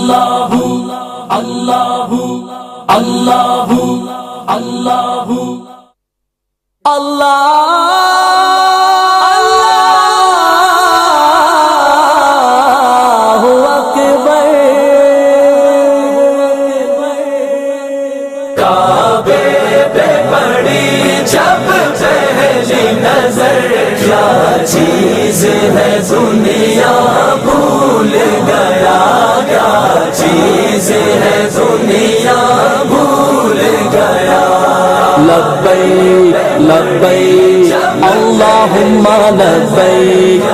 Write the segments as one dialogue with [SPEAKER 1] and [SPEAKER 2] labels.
[SPEAKER 1] اللہ اللہ اللہ اللہ
[SPEAKER 2] اللہ اکبر
[SPEAKER 1] کعبے پہ پڑی جب پہلی نظر کیا چیز ہے دنیا بھول گیا کیا چیز ہے دنیا بھول گیا
[SPEAKER 2] لبیک لبیک اللہم لبیک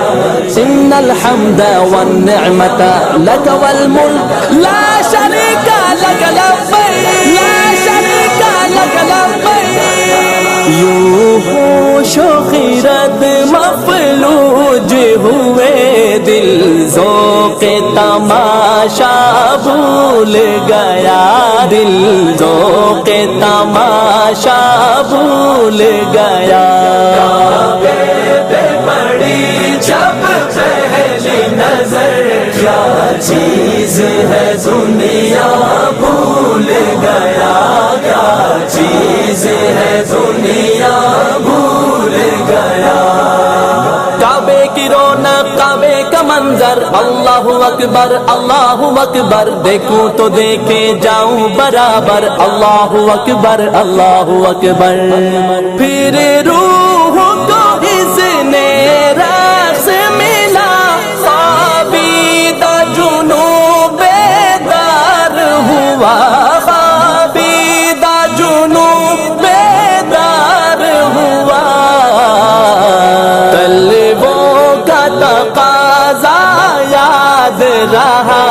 [SPEAKER 2] ان الحمد والنعمت لک والملک لا شریک لک لبیک لا شریک لک لبیک یوں ہوش و خیرت مفلوج ہوئے دل ذوق تماشا بھول گیا دل ذوق تماشا بھول گیا
[SPEAKER 1] کعبے پہ پڑی جب پہلی نظر کیا چیز ہے دنیا بھول گیا کیا چیز ہے دنیا بھول گیا
[SPEAKER 2] کعبے کی رونق کعبے کا منظر اللہ اکبر دیکھوں تو دیکھے جاؤں برابر اللہ اکبر پھر روح کو اس نے رقص ملا خوابیدہ جنوں بیدار ہوا خوابیدہ جنوں بیدار ہوا طلبوں کا تقاضا یاد رہا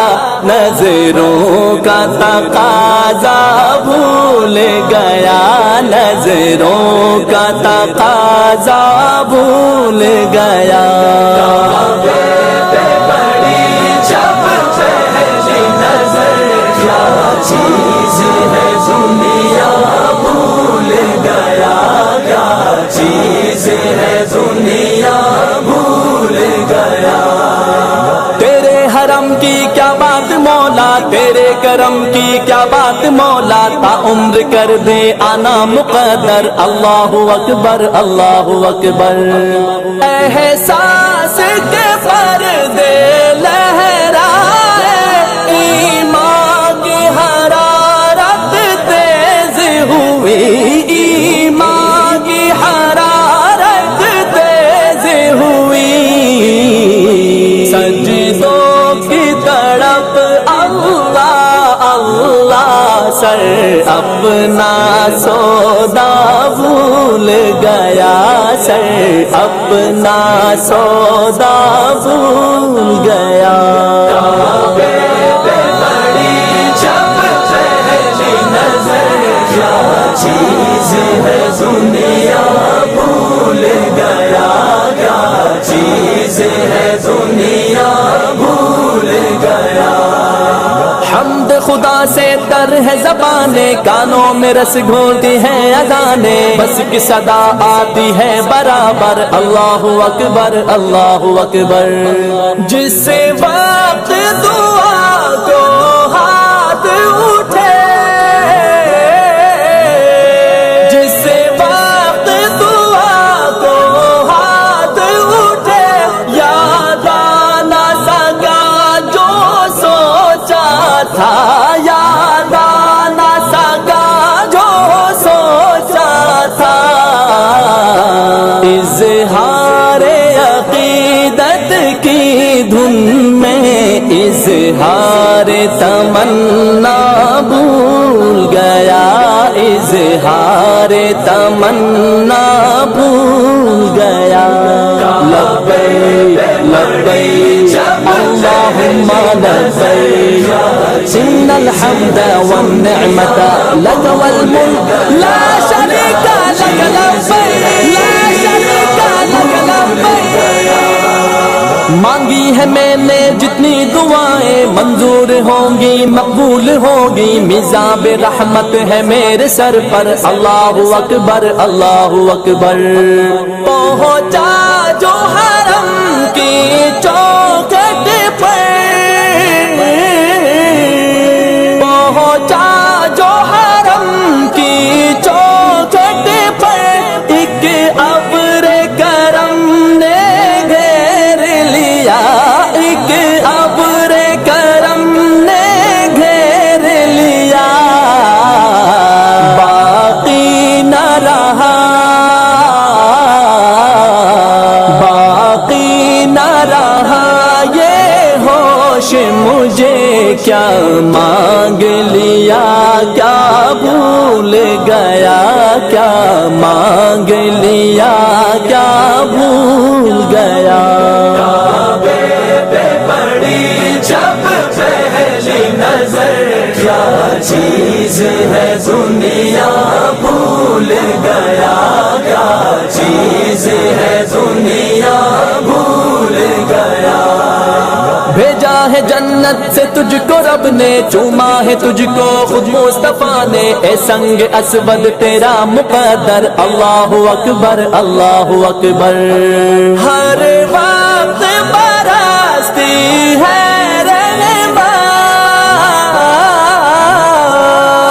[SPEAKER 2] نظروں کا تقاضا بھول گیا نظروں کا تقاضا بھول گیا
[SPEAKER 1] کعبے پہ پڑی جب پہلی نظر کیا چیز ہے دنیا بھول گیا کیا چیز ہے دنیا بھول گیا
[SPEAKER 2] تیرے حرم کی کیا بات مولا تیرے کرم کی کیا بات مولا تا عمر کر دے آنا مقدر اللہ اکبر احساس کے پردے لہرائے ایمان کی حرارت تیز ہوئی ایمان کی حرارت تیز ہوئی سجدوں کی تڑپ اللہ سر اپنا سودا بھول گیا سر اپنا سودا بھول گیا
[SPEAKER 1] کعبے پہ پڑی جب پہلی نظر کیا چیز ہے دنیا بھول گیا کیا چیز ہے دنیا بھول گیا
[SPEAKER 2] حمد خدا سے تر ہے زبانیں کانوں میں رس گھولتی ہے اذانیں بس کی صدا آتی ہے برابر اللہ اکبر جس وقت دعا کو ہاتھ اٹھے جس وقت دعا کو ہاتھ اٹھے یاد آنا سکا جو سوچا تھا یاد آنا سکا جو سوچا تھا اظہار عقیدت کی دھن میں اظہار تمنا بھول گیا اظہار تمنا بھول گیا لبیک لبیک اللہم لبیک ان الحمد والنعمت لک والملک لا شریک لک لبیک لا شریک لک لبیک مانگی ہے میں نے جتنی دعائیں منظور ہوں گی مقبول ہوگی میزاب رحمت ہے میرے سر پر اللہ اکبر پہنچا جو حرم کی چوکھٹ پر کیا مانگ لیا، کیا بھول گیا، کیا مانگ لیا، کیا بھول گیا۔
[SPEAKER 1] کعبے پہ پڑی جب پہلی نظر، کیا چیز ہے دنیا بھول گیا، کیا چیز ہے دنیا بھول گیا۔
[SPEAKER 2] بھیجا ہے جنت سے تجھ کو رب نے، چوما ہے تجھ کو خود مصطفیٰ نے، اے سنگ اسود تیرا مقدر، اللہ اکبر اللہ اکبر۔ ہر وقت برستی ہے رحمت،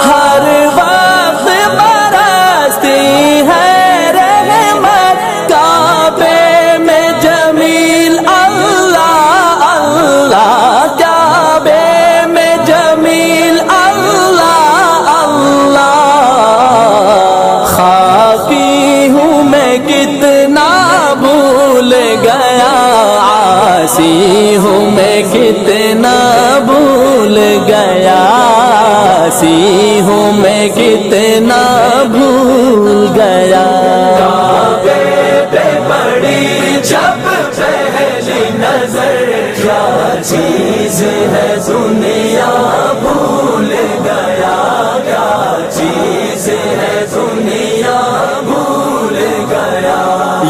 [SPEAKER 2] ہر وقت برستی ہے رحمت، کعبے میں جمیل اللہ اللہ، کعبے میں جمیل اللہ اللہ۔ خاکی ہوں میں کتنا بھول گیا، عاصی ہوں میں کتنا بھول گیا، عاصی ہوں میں کتنا بھول گیا۔
[SPEAKER 1] کعبے پہ پڑی جب پہلی نظر، کیا چیز ہے دنیا بھول گیا، کیا چیز ہے دنیا بھول گیا۔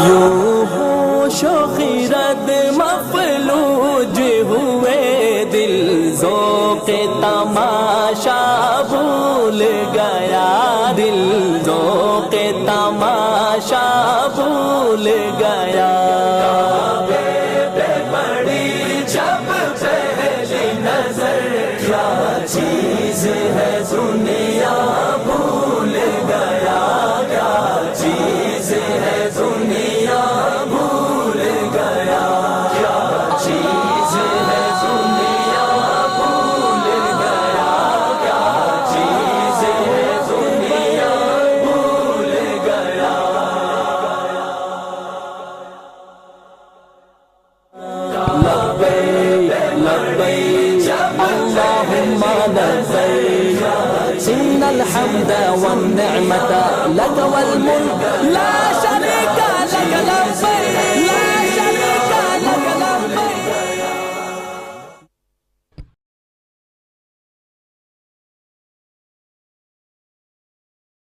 [SPEAKER 2] یوں ہوش و خرد مفلوج ہوئے، دل ذوق تماشا بھول گیا، دل ذوق تماشا بھول گیا۔
[SPEAKER 1] کعبے پہ پڑی جب پہلی نظر، کیا چیز ہے دنیا بھول گیا، کیا چیز ہے دنیا بھول گیا، کیا چیز ہے دنیا بھول گیا، کیا چیز ہے دنیا بھول گیا۔
[SPEAKER 2] لبیک لبیک اللہم لبیک، ان الحمد والنعمة لك والملك لا شريك لك۔